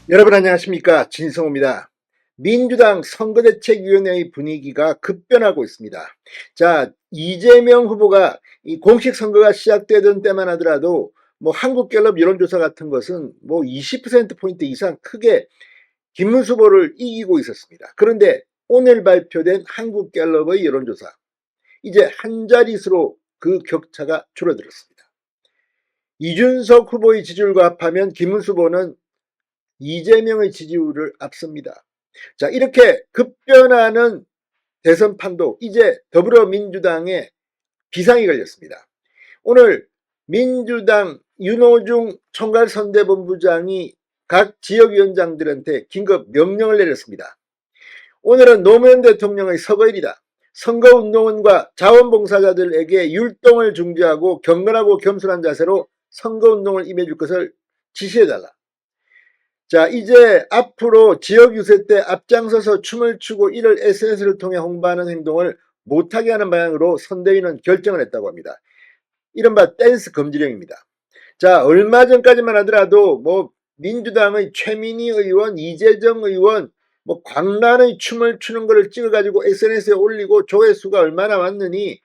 여러분 안녕하십니까, 진성호입니다. 민주당 선거대책위원회의 분위기가 급변하고 있습니다. 자, 이재명 후보가 이 공식 선거가 시작되던 때만 하더라도 한국갤럽 여론조사 같은 것은 20%포인트 이상 크게 김문수 후보를 이기고 있었습니다. 그런데 오늘 발표된 한국갤럽의 여론조사, 이제 한 자릿수로 그 격차가 줄어들었습니다. 이준석 후보의 지지율과 합하면 김문수 후보는 이재명의 지지율을 앞섭니다. 자, 이렇게 급변하는 대선 판도, 이제 더불어민주당에 비상이 걸렸습니다. 오늘 민주당 윤호중 총괄선대본부장이 각 지역위원장들한테 긴급 명령을 내렸습니다. 오늘은 노무현 대통령의 서거일이다. 선거운동원과 자원봉사자들에게 율동을 중지하고 경건하고 겸손한 자세로 선거운동을 임해줄 것을 지시해달라. 자, 이제 앞으로 지역 유세 때 앞장서서 춤을 추고 이를 SNS를 통해 홍보하는 행동을 못하게 하는 방향으로 선대위는 결정을 했다고 합니다. 이른바 댄스 금지령입니다. 자, 얼마 전까지만 하더라도 민주당의 최민희 의원, 이재정 의원 광란의 춤을 추는 것을 찍어가지고 SNS에 올리고 조회수가 얼마나 왔느니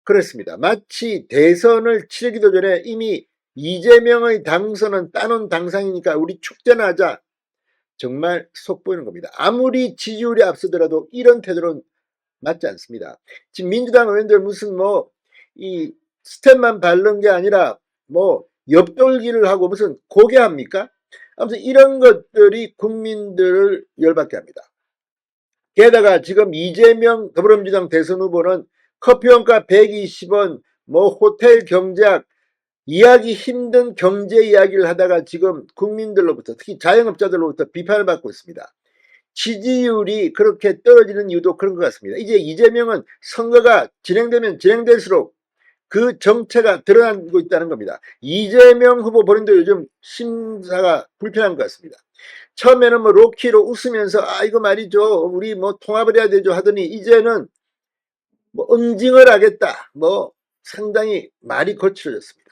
그랬습니다. 마치 대선을 치르기도 전에 이미 이재명의 당선은 따놓은 당상이니까 우리 축제나 하자. 정말 속보이는 겁니다. 아무리 지지율이 앞서더라도 이런 태도는 맞지 않습니다. 지금 민주당 의원들 무슨 이 스텝만 바른 게 아니라 옆돌기를 하고 무슨 고개합니까? 아무튼 이런 것들이 국민들을 열받게 합니다. 게다가 지금 이재명 더불어민주당 대선 후보는 커피원가 120원, 호텔 경제학, 이해하기 힘든 경제 이야기를 하다가 지금 국민들로부터, 특히 자영업자들로부터 비판을 받고 있습니다. 지지율이 그렇게 떨어지는 이유도 그런 것 같습니다. 이제 이재명은 선거가 진행되면 진행될수록 그 정체가 드러나고 있다는 겁니다. 이재명 후보 본인도 요즘 심사가 불편한 것 같습니다. 처음에는 로키로 웃으면서 이거 말이죠, 우리 통합을 해야 되죠 하더니 이제는 응징을 하겠다, 상당히 말이 거칠어졌습니다.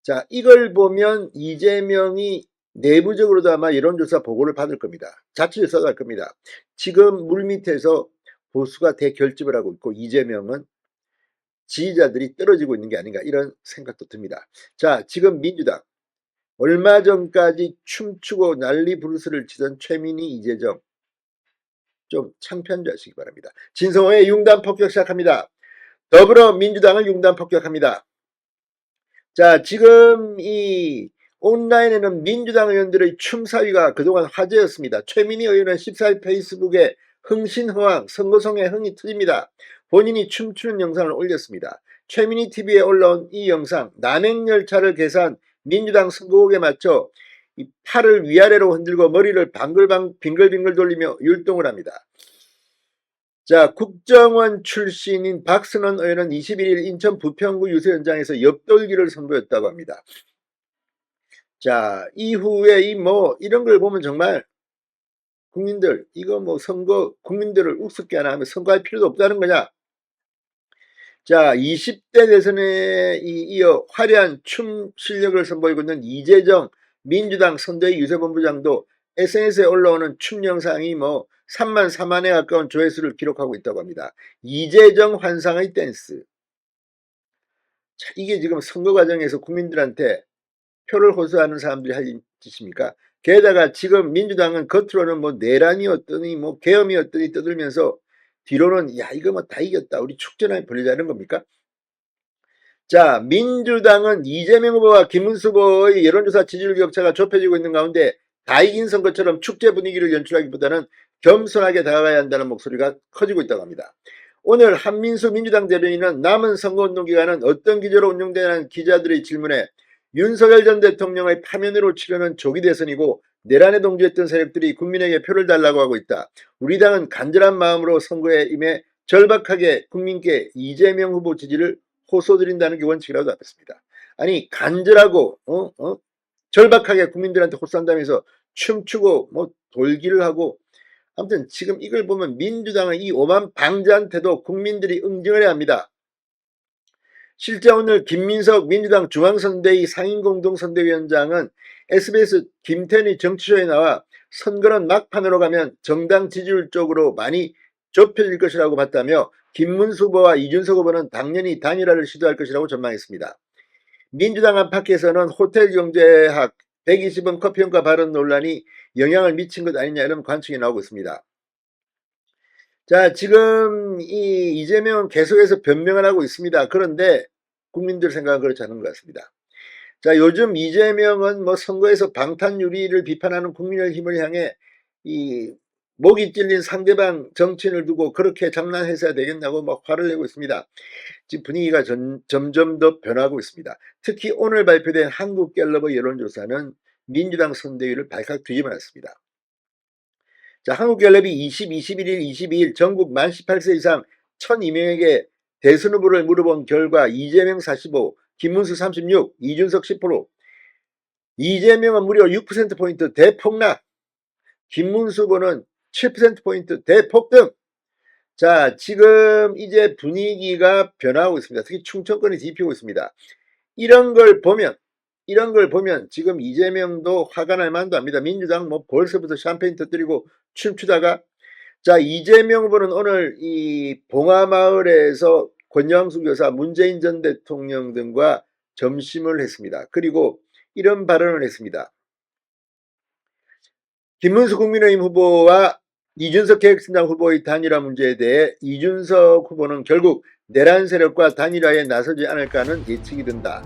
자, 이걸 보면 이재명이 내부적으로도 아마 여론조사 보고를 받을 겁니다. 자치조사가 할 겁니다. 지금 물밑에서 보수가 대결집을 하고 있고 이재명은 지지자들이 떨어지고 있는 게 아닌가, 이런 생각도 듭니다. 자, 지금 민주당 얼마 전까지 춤추고 난리 부르스를 치던 최민희, 이재정 좀 창피하시기 바랍니다. 진성호의 융단 폭격 시작합니다. 더불어민주당을 융단 폭격합니다. 자, 지금 이 온라인에는 민주당 의원들의 춤사위가 그동안 화제였습니다. 최민희 의원은 14일 페이스북에 흥신흥왕 선거송에 흥이 트입니다. 본인이 춤추는 영상을 올렸습니다. 최민희 TV에 올라온 이 영상, 난행열차를 계산 민주당 선거곡에 맞춰 이 팔을 위아래로 흔들고 머리를 빙글빙글 돌리며 율동을 합니다. 자, 국정원 출신인 박선원 의원은 21일 인천 부평구 유세 현장에서 옆돌기를 선보였다고 합니다. 자, 이후에 이런 걸 보면 정말 국민들, 이거 선거 국민들을 우습게 하나 하면 선거할 필요도 없다는 거냐. 자, 20대 대선에 이어 화려한 춤 실력을 선보이고 있는 이재정 민주당 선대위 유세본부장도 SNS에 올라오는 춤 영상이 3만 4만에 가까운 조회수를 기록하고 있다고 합니다. 이재정 환상의 댄스. 자, 이게 지금 선거 과정에서 국민들한테 표를 호소하는 사람들이 할 짓입니까? 게다가 지금 민주당은 겉으로는 내란이 어떠니 계엄이 어떠니 떠들면서 뒤로는 야, 이거 다 이겼다, 우리 축제나 벌리자는 겁니까? 자, 민주당은 이재명 후보와 김문수 후보의 여론조사 지지율 격차가 좁혀지고 있는 가운데 다 이긴 선거처럼 축제 분위기를 연출하기보다는 겸손하게 다가가야 한다는 목소리가 커지고 있다고 합니다. 오늘 한민수 민주당 대변인은 남은 선거운동 기간은 어떤 기조로 운영되냐는 기자들의 질문에 윤석열 전 대통령의 파면으로 치르는 조기 대선이고 내란에 동조했던 세력들이 국민에게 표를 달라고 하고 있다. 우리 당은 간절한 마음으로 선거에 임해 절박하게 국민께 이재명 후보 지지를 호소드린다는 게 원칙이라고 답했습니다. 아니, 간절하고 절박하게 국민들한테 호소한다면서 춤추고 돌기를 하고, 아무튼 지금 이걸 보면 민주당의 이 오만 방자한 태도 국민들이 응징을 해야 합니다. 실제 오늘 김민석 민주당 중앙선대위 상임공동선대위원장은 SBS 김태현이 정치쇼에 나와 선거는 막판으로 가면 정당 지지율 쪽으로 많이 좁혀질 것이라고 봤다며 김문수 후보와 이준석 후보는 당연히 단일화를 시도할 것이라고 전망했습니다. 민주당 안팎에서는 호텔경제학 120원 커피원가 발언 논란이 영향을 미친 것 아니냐 이런 관측이 나오고 있습니다. 자, 지금 이재명은 계속해서 변명을 하고 있습니다. 그런데 국민들 생각은 그렇지 않은 것 같습니다. 자, 요즘 이재명은 뭐 선거에서 방탄유리를 비판하는 국민의힘을 향해 목이 찔린 상대방 정치인을 두고 그렇게 장난해서야 되겠냐고 막 화를 내고 있습니다. 지금 분위기가 점점 더 변하고 있습니다. 특히 오늘 발표된 한국갤럽의 여론조사는 민주당 선대위를 발칵 뒤집어 놨습니다. 자, 한국갤럽이 21일, 22일 전국 만 18세 이상 1,002명에게 대선 후보를 물어본 결과 이재명 45, 김문수 36, 이준석 10%, 이재명은 무려 6%포인트 대폭락, 김문수 후보는 7%포인트 대폭등. 자, 지금 이제 분위기가 변화하고 있습니다. 특히 충청권이 뒤집히고 있습니다. 이런 걸 보면 지금 이재명도 화가 날 만도 합니다. 민주당 뭐 벌써부터 샴페인 터뜨리고 춤추다가, 자, 이재명 후보는 오늘 이 봉화마을에서 권영수 교사, 문재인 전 대통령 등과 점심을 했습니다. 그리고 이런 발언을 했습니다. 김문수 국민의힘 후보와 이준석 개혁신당 후보의 단일화 문제에 대해 이준석 후보는 결국 내란 세력과 단일화에 나서지 않을까는 예측이 된다.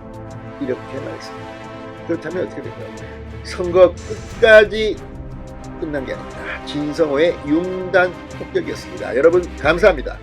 이렇게 말했습니다. 그렇다면 어떻게 될까요? 선거 끝까지 끝난 게 아닙니다. 진성호의 융단 폭격이었습니다. 여러분 감사합니다.